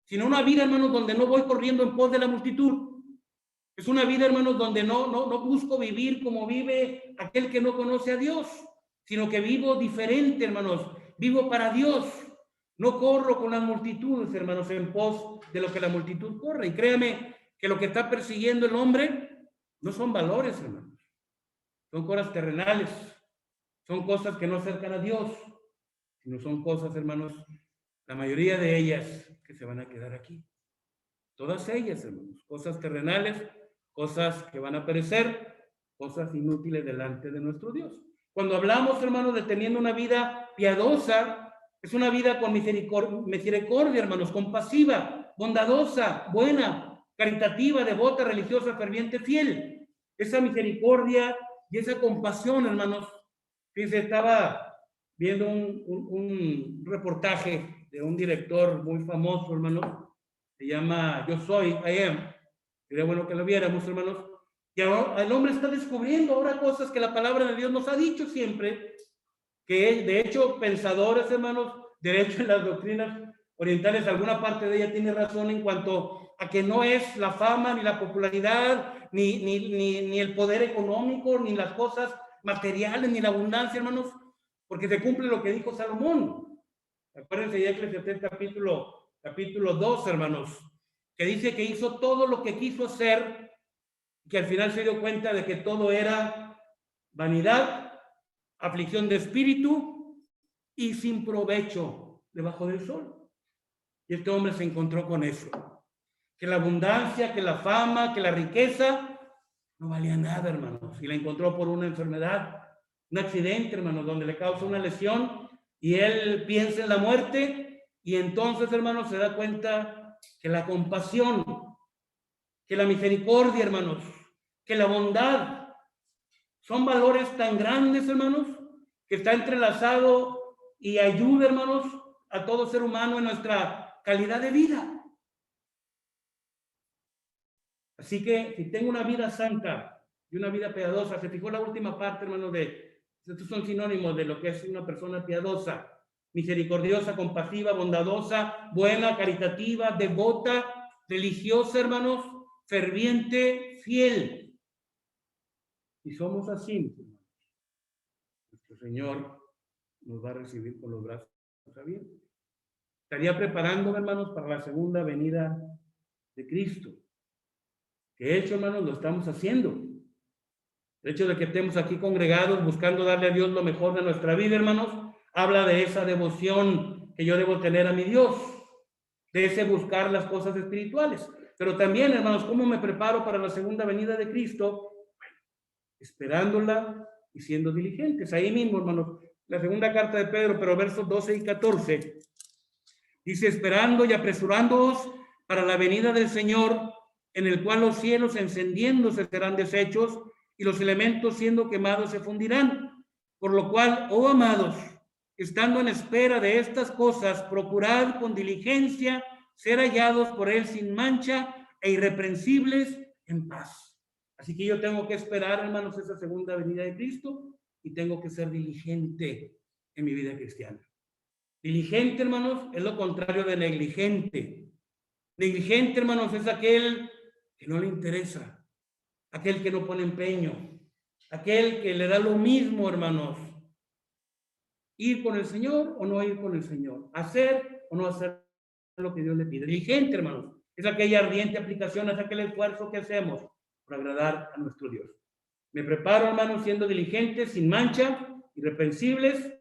S1: sino una vida, hermanos, donde no voy corriendo en pos de la multitud. Es una vida, hermanos, donde no busco vivir como vive aquel que no conoce a Dios, sino que vivo diferente, hermanos. Vivo para Dios. No corro con las multitudes, hermanos, en pos de lo que la multitud corre. Y créame que lo que está persiguiendo el hombre no son valores, hermanos. Son cosas terrenales. Son cosas que no acercan a Dios, sino son cosas, hermanos, la mayoría de ellas que se van a quedar aquí. Todas ellas, hermanos, cosas terrenales, cosas que van a perecer, cosas inútiles delante de nuestro Dios. Cuando hablamos, hermanos, de teniendo una vida piadosa, es una vida con misericordia, hermanos, compasiva, bondadosa, buena, caritativa, devota, religiosa, ferviente, fiel. Esa misericordia y esa compasión, hermanos. Fíjense, estaba viendo un reportaje de un director muy famoso, hermanos. Se llama Yo Soy, I Am. Sería bueno que lo viéramos, hermanos. Y ahora el hombre está descubriendo ahora cosas que la palabra de Dios nos ha dicho siempre, que de hecho pensadores, hermanos, de hecho en las doctrinas orientales, alguna parte de ella tiene razón en cuanto a que no es la fama, ni la popularidad, ni el poder económico, ni las cosas materiales, ni la abundancia, hermanos, porque se cumple lo que dijo Salomón. Acuérdense ya Eclesiastés capítulo 2, hermanos, que dice que hizo todo lo que quiso hacer, que al final se dio cuenta de que todo era vanidad, aflicción de espíritu y sin provecho debajo del sol. Y este hombre se encontró con eso, que la abundancia, que la fama, que la riqueza no valía nada, hermanos, y la encontró por una enfermedad, un accidente, hermanos, donde le causa una lesión y él piensa en la muerte y entonces, hermanos, se da cuenta que la compasión, que la misericordia, hermanos, que la bondad son valores tan grandes, hermanos, que está entrelazado y ayuda, hermanos, a todo ser humano en nuestra calidad de vida. Así que si tengo una vida santa y una vida piadosa, se fijó la última parte, hermanos, estos son sinónimos de lo que es una persona piadosa, misericordiosa, compasiva, bondadosa, buena, caritativa, devota, religiosa, hermanos, ferviente, fiel. Y somos así, hermanos. Nuestro Señor nos va a recibir con los brazos abiertos. Estaría preparando, hermanos, para la segunda venida de Cristo. Que de hecho, hermanos, lo estamos haciendo. El hecho de que estemos aquí congregados buscando darle a Dios lo mejor de nuestra vida, hermanos, habla de esa devoción que yo debo tener a mi Dios, de ese buscar las cosas espirituales. Pero también, hermanos, ¿cómo me preparo para la segunda venida de Cristo? Bueno, esperándola y siendo diligentes. Ahí mismo, hermanos, la segunda carta de Pedro, pero versos 12 y 14, dice, esperando y apresurándoos para la venida del Señor, en el cual los cielos encendiéndose serán deshechos y los elementos siendo quemados se fundirán. Por lo cual, oh amados, estando en espera de estas cosas, procurad con diligencia ser hallados por él sin mancha e irreprensibles en paz. Así que yo tengo que esperar, hermanos, esa segunda venida de Cristo y tengo que ser diligente en mi vida cristiana. Diligente, hermanos, es lo contrario de negligente. Negligente, hermanos, es aquel que no le interesa, aquel que no pone empeño, aquel que le da lo mismo, hermanos, ir con el Señor o no ir con el Señor, hacer o no hacer lo que Dios le pide. Diligente, hermanos, es aquella ardiente aplicación, es aquel esfuerzo que hacemos por agradar a nuestro Dios. Me preparo, hermanos, siendo diligentes, sin mancha, irreprensibles,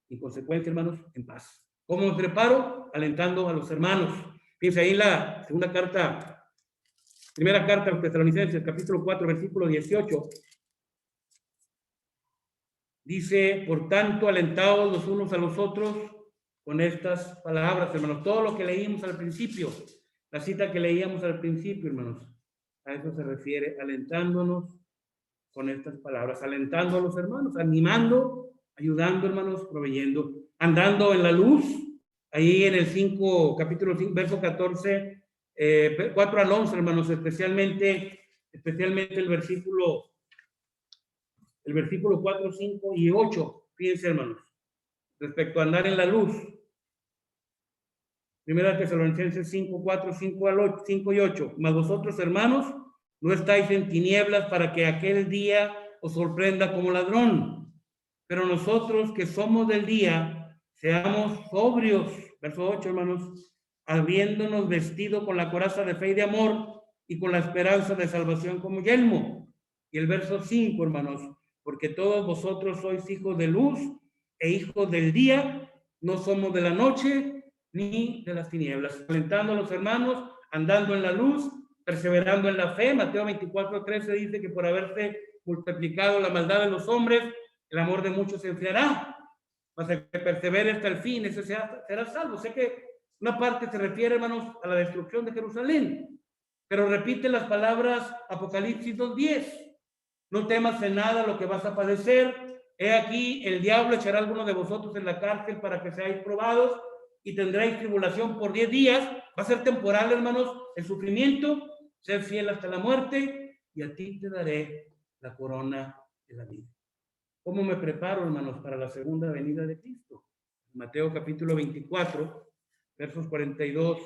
S1: y consecuencia, hermanos, en paz. ¿Cómo me preparo? Alentando a los hermanos. Fíjense ahí en la segunda carta, primera carta a los Tesalonicenses, capítulo 4, versículo 18. Dice, por tanto, alentados los unos a los otros con estas palabras, hermanos. Todo lo que leímos al principio, la cita que leíamos al principio, hermanos, a eso se refiere, alentándonos con estas palabras, alentando a los hermanos, animando, ayudando, hermanos, proveyendo, andando en la luz. Ahí en el 5, capítulo 5, verso 14, 4 al 11, hermanos, especialmente el versículo 4, 5 y 8. Fíjense, hermanos, respecto a andar en la luz. Primera Tesalonicenses 5, 4, 5 y 8. Mas vosotros, hermanos, no estáis en tinieblas para que aquel día os sorprenda como ladrón. Pero nosotros que somos del día, seamos sobrios. Verso 8, hermanos. Habiéndonos vestido con la coraza de fe y de amor y con la esperanza de salvación como yelmo. Y el verso 5, hermanos. Porque todos vosotros sois hijos de luz e hijos del día. No somos de la noche ni de las tinieblas. Alentando a los hermanos, andando en la luz, perseverando en la fe. Mateo 24:13 dice que por haberse multiplicado la maldad de los hombres, el amor de muchos se enfriará. Mas el que persevere hasta el fin, ese será salvo. Sé que una parte se refiere, hermanos, a la destrucción de Jerusalén, pero repite las palabras Apocalipsis 2:10. No temas en nada lo que vas a padecer. He aquí, el diablo echará a alguno de vosotros en la cárcel para que seáis probados y tendréis tribulación por 10 días. Va a ser temporal, hermanos, el sufrimiento. Ser fiel hasta la muerte y a ti te daré la corona de la vida. ¿Cómo me preparo, hermanos, para la segunda venida de Cristo? Mateo capítulo 24, versos 42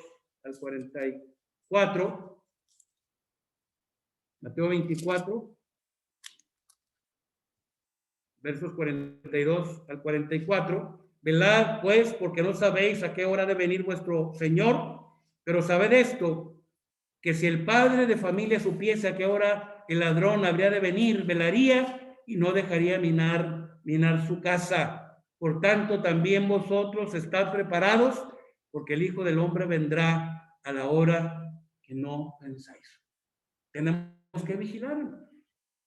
S1: al 44. Mateo 24, versos 42 al 44. Velad, pues, porque no sabéis a qué hora ha de venir vuestro Señor, pero sabed esto, que si el padre de familia supiese a qué hora el ladrón habría de venir, velaría y no dejaría minar su casa. Por tanto, también vosotros estad preparados, porque el Hijo del Hombre vendrá a la hora que no pensáis. Tenemos que vigilar.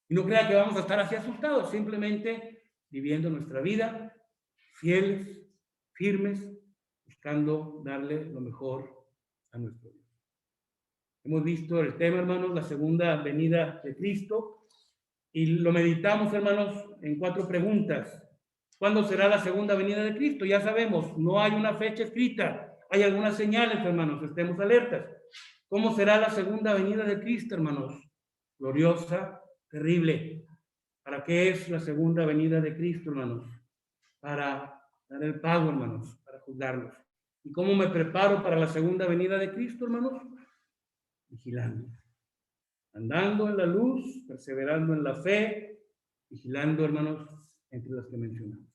S1: Y no crea que vamos a estar así asustados, simplemente viviendo nuestra vida, fieles, firmes, buscando darle lo mejor a nuestro Dios. Hemos visto el tema, hermanos, la segunda venida de Cristo, y lo meditamos, hermanos, en 4 preguntas. ¿Cuándo será la segunda venida de Cristo? Ya sabemos, no hay una fecha escrita, hay algunas señales, hermanos, estemos alertas. ¿Cómo será la segunda venida de Cristo, hermanos? Gloriosa, terrible. ¿Para qué es la segunda venida de Cristo, hermanos? Para dar el pago, hermanos, para juzgarlos. ¿Y cómo me preparo para la segunda venida de Cristo, hermanos? Vigilando, andando en la luz, perseverando en la fe, vigilando, hermanos, entre las que mencionamos.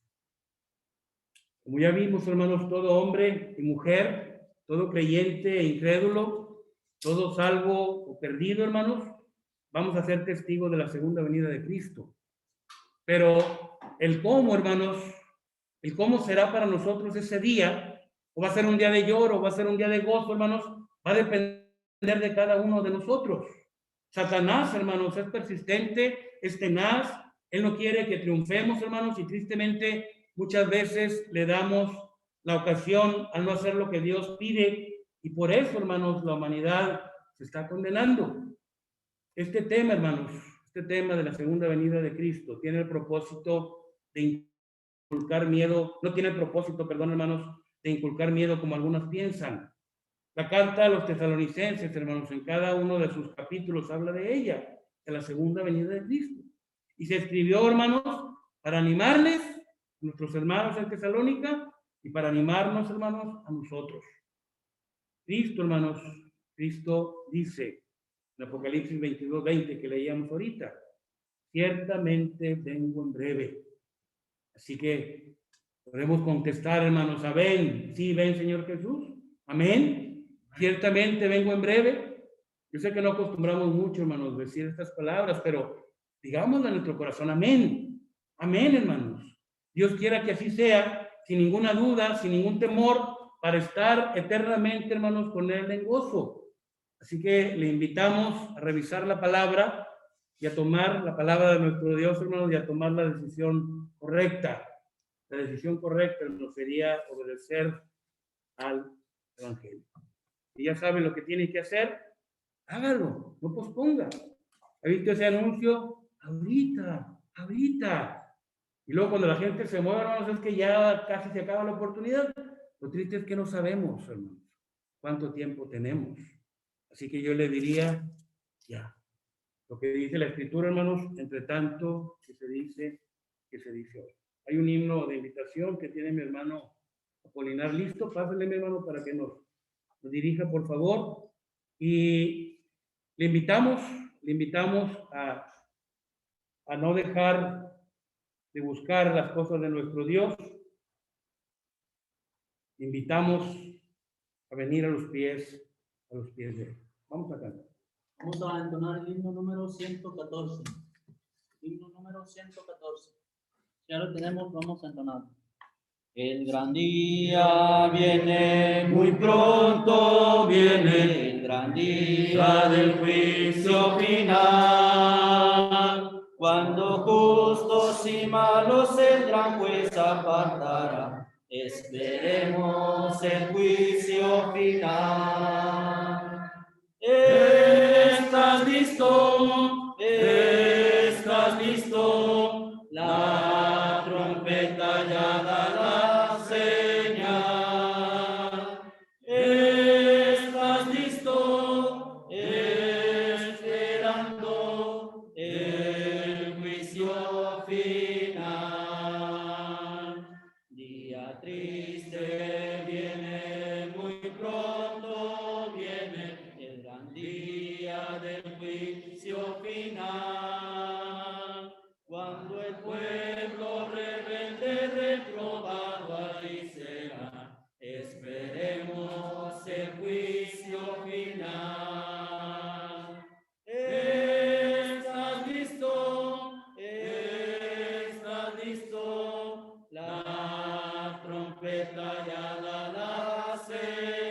S1: Como ya vimos, hermanos, todo hombre y mujer, todo creyente e incrédulo, todo salvo o perdido, hermanos, vamos a ser testigos de la segunda venida de Cristo. Pero el cómo, hermanos, el cómo será para nosotros ese día, o va a ser un día de lloro, o va a ser un día de gozo, hermanos, va a depender de cada uno de nosotros. Satanás, hermanos, es persistente, es tenaz, él no quiere que triunfemos, hermanos, y tristemente muchas veces le damos la ocasión al no hacer lo que Dios pide Y por eso, hermanos, la humanidad se está condenando. Este tema, hermanos, este tema de la segunda venida de Cristo tiene el propósito de inculcar miedo, no tiene el propósito, perdón, hermanos, de inculcar miedo como algunos piensan. La carta a los tesalonicenses, hermanos, en cada uno de sus capítulos habla de ella, de la segunda venida de Cristo. Y se escribió, hermanos, para animarles, nuestros hermanos en Tesalónica, y para animarnos, hermanos, a nosotros. Cristo, hermanos, Cristo dice en Apocalipsis 22:20 que leíamos ahorita, ciertamente vengo en breve. Así que podemos contestar, hermanos, amén. Sí, ven, Señor Jesús. Amén. Ciertamente vengo en breve. Yo sé que no acostumbramos mucho, hermanos, decir estas palabras, pero digámoslo en nuestro corazón. Amén. Amén, hermanos. Dios quiera que así sea, sin ninguna duda, sin ningún temor, para estar eternamente, hermanos, con Él en gozo. Así que le invitamos a revisar la palabra y a tomar la palabra de nuestro Dios, hermanos, y a tomar la decisión correcta. La decisión correcta no sería obedecer al Evangelio. Y ya saben lo que tienen que hacer, hágalo, no posponga. ¿Ha visto ese anuncio? Ahorita, ahorita. Y luego cuando la gente se mueve, hermanos, es que ya casi se acaba la oportunidad. Lo triste es que no sabemos, hermanos, cuánto tiempo tenemos. Así que yo le diría, ya. Lo que dice la Escritura, hermanos, entre tanto que se dice hoy. Hay un himno de invitación que tiene mi hermano Apolinar listo. Pásale, mi hermano, para que nos dirija, por favor. Y le invitamos a no dejar de buscar las cosas de nuestro Dios. Le invitamos a venir a los pies de Él. Vamos a cantar.
S2: Vamos a entonar el himno número 114. Himno número 114. Ya lo tenemos, vamos a entonar. El gran día viene, muy pronto viene, el gran día del juicio final. Cuando justos y malos el gran juez apartará, esperemos el juicio final. ¿Estás listo? ¿Estás listo? La trompeta ya da la señal. ¿Estás listo? Esperando el juicio final. Día triste viene, muy pronto viene, el gran día del juicio final. Cuando el pueblo rebelde reprobado ahí será, esperemos el juicio final. ¿Estás listo? ¿Estás listo? La trompeta ya da la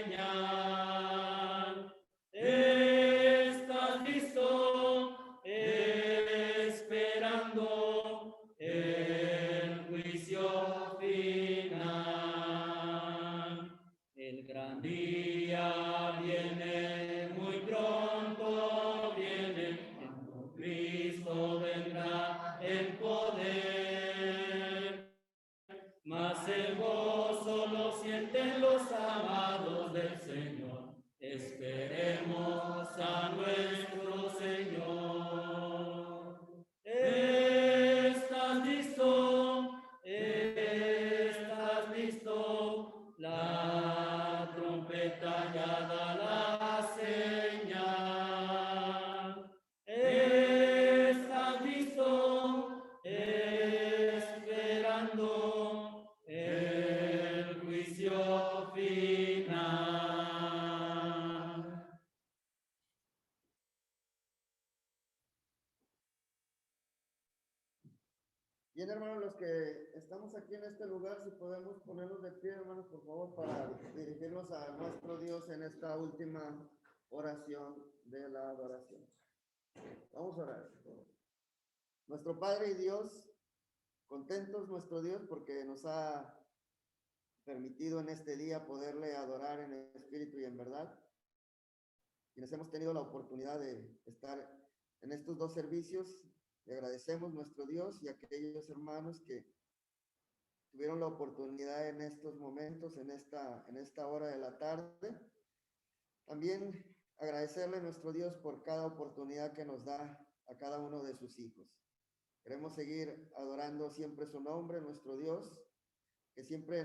S2: señal. ¿Estás listo? Esperando el juicio final. El gran día viene, muy pronto viene, cuando Cristo vendrá en poder. Mas el gozo lo sienten los amados del Señor. Esperemos a nuestro Señor. ¿Estás listo? ¿Estás listo? La trompeta ya da la señal. ¿Estás listo? Esperando el juicio final.
S3: Bien, hermanos, los que estamos aquí en este lugar, si podemos ponernos de pie, hermanos, por favor, para dirigirnos a nuestro Dios en esta última oración de la adoración. Vamos a orar. Nuestro Padre y Dios, contentos nuestro Dios porque nos ha permitido en este día poderle adorar en espíritu y en verdad. Quienes hemos tenido la oportunidad de estar en estos dos servicios, le agradecemos nuestro Dios y a aquellos hermanos que tuvieron la oportunidad en estos momentos, en esta hora de la tarde. También agradecerle a nuestro Dios por cada oportunidad que nos da a cada uno de sus hijos. Queremos seguir adorando siempre su nombre, nuestro Dios, que siempre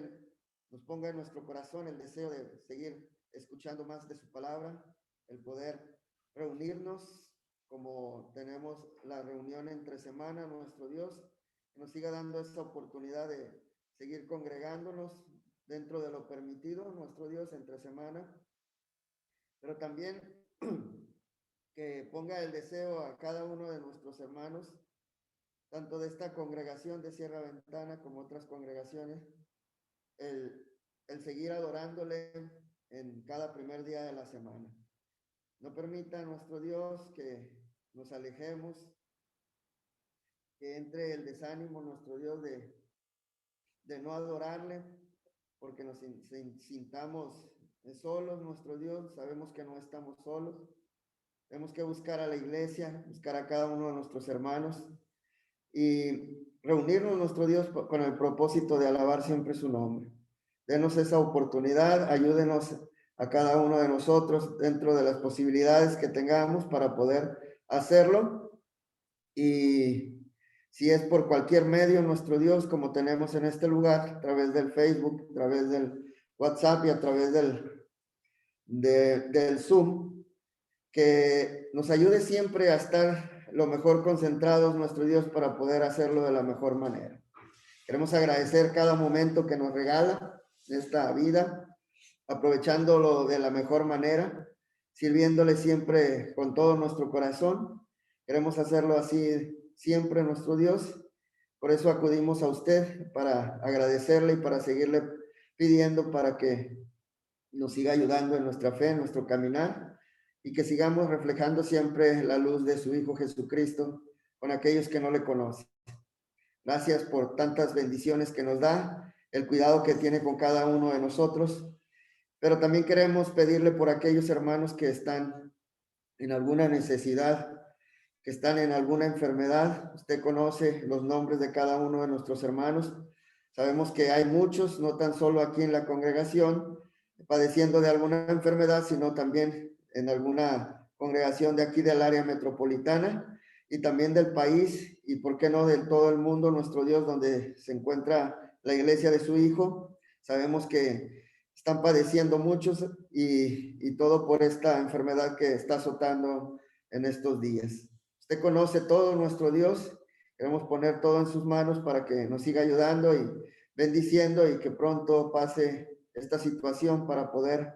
S3: nos ponga en nuestro corazón el deseo de seguir escuchando más de su palabra, el poder reunirnos como tenemos la reunión entre semana, nuestro Dios, que nos siga dando esta oportunidad de seguir congregándonos dentro de lo permitido, nuestro Dios, entre semana, pero también que ponga el deseo a cada uno de nuestros hermanos, tanto de esta congregación de Sierra Ventana como otras congregaciones, el seguir adorándole en cada primer día de la semana. No permita nuestro Dios que nos alejemos, que entre el desánimo, nuestro Dios, de no adorarle, porque nos sintamos solos, nuestro Dios. Sabemos que no estamos solos. Tenemos que buscar a la iglesia, buscar a cada uno de nuestros hermanos y reunirnos, nuestro Dios, con el propósito de alabar siempre su nombre. Denos esa oportunidad, ayúdenos a cada uno de nosotros dentro de las posibilidades que tengamos para poder hacerlo. Y si es por cualquier medio, nuestro Dios, como tenemos en este lugar, a través del Facebook, a través del WhatsApp y a través del Zoom, que nos ayude siempre a estar lo mejor concentrados, nuestro Dios, para poder hacerlo de la mejor manera. Queremos agradecer cada momento que nos regala esta vida, aprovechándolo de la mejor manera, sirviéndole siempre con todo nuestro corazón. Queremos hacerlo así siempre, nuestro Dios. Por eso acudimos a usted para agradecerle y para seguirle pidiendo para que nos siga ayudando en nuestra fe, en nuestro caminar, y que sigamos reflejando siempre la luz de su Hijo Jesucristo con aquellos que no le conocen. Gracias por tantas bendiciones que nos da, el cuidado que tiene con cada uno de nosotros, pero también queremos pedirle por aquellos hermanos que están en alguna necesidad, que están en alguna enfermedad. Usted conoce los nombres de cada uno de nuestros hermanos. Sabemos que hay muchos, no tan solo aquí en la congregación, padeciendo de alguna enfermedad, sino también en alguna congregación de aquí del área metropolitana y también del país y, por qué no, de todo el mundo, nuestro Dios, donde se encuentra la iglesia de su Hijo. Sabemos que están padeciendo muchos y todo por esta enfermedad que está azotando en estos días. Usted conoce todo, nuestro Dios. Queremos poner todo en sus manos para que nos siga ayudando y bendiciendo y que pronto pase esta situación para poder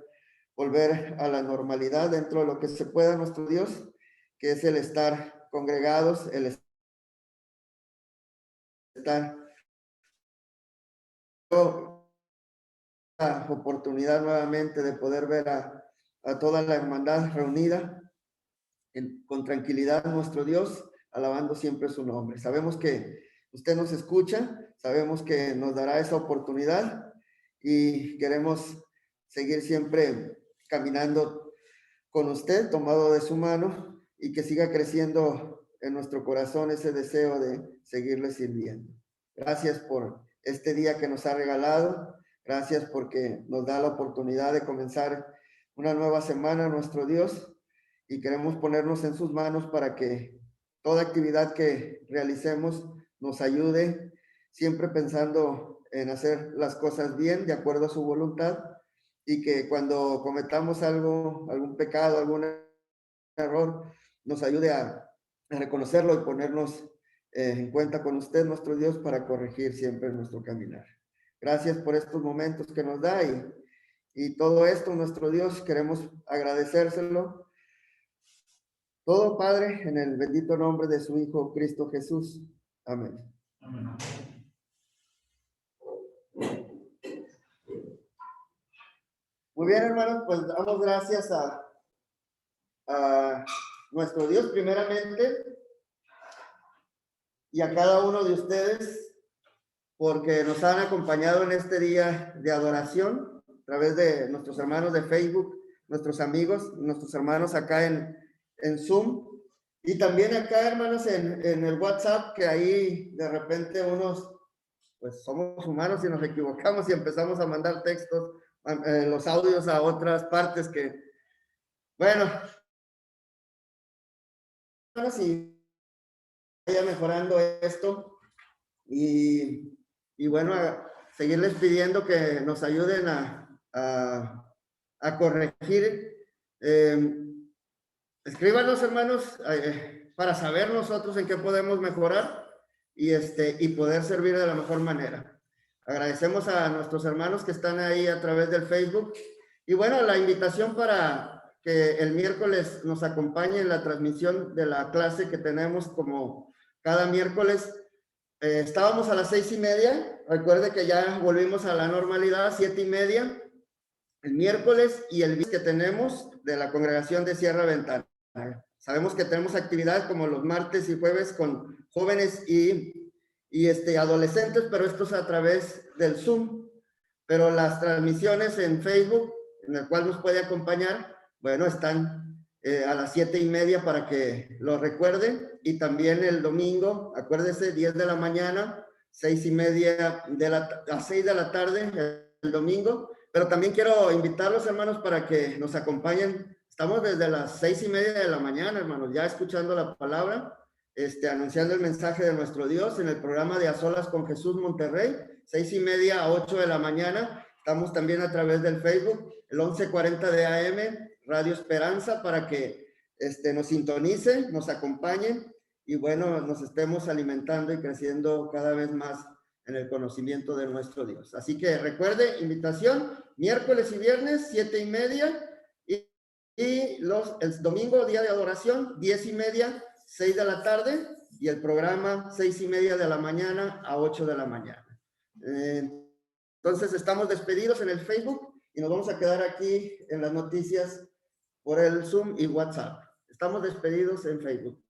S3: volver a la normalidad dentro de lo que se pueda, nuestro Dios, que es el estar congregados, el estar la oportunidad nuevamente de poder ver a toda la hermandad reunida con tranquilidad, nuestro Dios, alabando siempre su nombre. Sabemos que usted nos escucha, sabemos que nos dará esa oportunidad y queremos seguir siempre caminando con usted, tomado de su mano, y que siga creciendo en nuestro corazón ese deseo de seguirle sirviendo. Gracias por este día que nos ha regalado. Gracias porque nos da la oportunidad de comenzar una nueva semana, nuestro Dios, y queremos ponernos en sus manos para que toda actividad que realicemos nos ayude, siempre pensando en hacer las cosas bien, de acuerdo a su voluntad, y que cuando cometamos algún pecado, algún error, nos ayude a reconocerlo y ponernos en cuenta con usted, nuestro Dios, para corregir siempre nuestro caminar. Gracias por estos momentos que nos da y todo esto, nuestro Dios, queremos agradecérselo. Todo, Padre, en el bendito nombre de su Hijo Cristo Jesús. Amén.
S1: Amén.
S3: Muy bien, hermanos, pues damos gracias a nuestro Dios primeramente y a cada uno de ustedes porque nos han acompañado en este día de adoración a través de nuestros hermanos de Facebook, nuestros amigos, nuestros hermanos acá en Zoom. Y también acá, hermanos, en el WhatsApp, que ahí de repente unos, pues somos humanos y nos equivocamos y empezamos a mandar textos, los audios a otras partes que, bueno, si vaya mejorando esto y bueno, seguirles pidiendo que nos ayuden a corregir. Escríbanos, hermanos, para saber nosotros en qué podemos mejorar y poder servir de la mejor manera. Agradecemos a nuestros hermanos que están ahí a través del Facebook. Y bueno, la invitación para que el miércoles nos acompañe en la transmisión de la clase que tenemos como cada miércoles. Estábamos a las 6:30. Recuerde que ya volvimos a la normalidad, 7:30. El miércoles y el viernes que tenemos de la congregación de Sierra Ventana. Sabemos que tenemos actividades como los martes y jueves con jóvenes y adolescentes, pero esto es a través del Zoom. Pero las transmisiones en Facebook, en el cual nos puede acompañar, bueno, están a las 7:30 para que lo recuerden. Y también el domingo, acuérdese, 10 de la mañana, 6:30 a 6 de la tarde el domingo. Pero también quiero invitarlos, hermanos, para que nos acompañen. Estamos desde las 6:30 de la mañana, hermanos, ya escuchando la palabra, anunciando el mensaje de nuestro Dios en el programa de A Solas con Jesús Monterrey, 6:30 a 8 de la mañana. Estamos también a través del Facebook, el 1140 de AM, Radio Esperanza, para que nos sintonicen, nos acompañen y bueno, nos estemos alimentando y creciendo cada vez más en el conocimiento de nuestro Dios. Así que recuerde, invitación, miércoles y viernes, 7:30, y el domingo, día de adoración, 10:30, 6 de la tarde, y el programa 6:30 de la mañana a 8 de la mañana. Entonces estamos despedidos en el Facebook y nos vamos a quedar aquí en las noticias por el Zoom y WhatsApp. Estamos despedidos en Facebook.